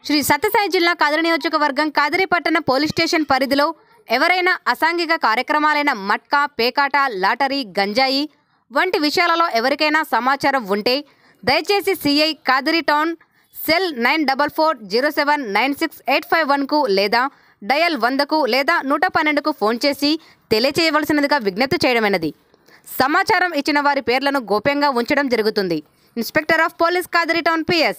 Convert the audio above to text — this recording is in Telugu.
శ్రీ సత్యసాయి జిల్లా కాదరి నియోజకవర్గం కాదరి పట్టణ పోలీస్ స్టేషన్ పరిధిలో ఎవరైనా అసాంఘిక కార్యక్రమాలైన మట్కా, పేకాట, లాటరీ, గంజాయి వంటి విషయాలలో ఎవరికైనా సమాచారం ఉంటే దయచేసి సిఐ కాదరి టౌన్ సెల్ 9440796851కు లేదా డయల్ 100కు లేదా 112కు ఫోన్ చేసి తెలియచేయవలసినదిగా విజ్ఞప్తి చేయడమైనది. సమాచారం ఇచ్చిన వారి పేర్లను గోప్యంగా ఉంచడం జరుగుతుంది. Inspector of police Kadiri town PS.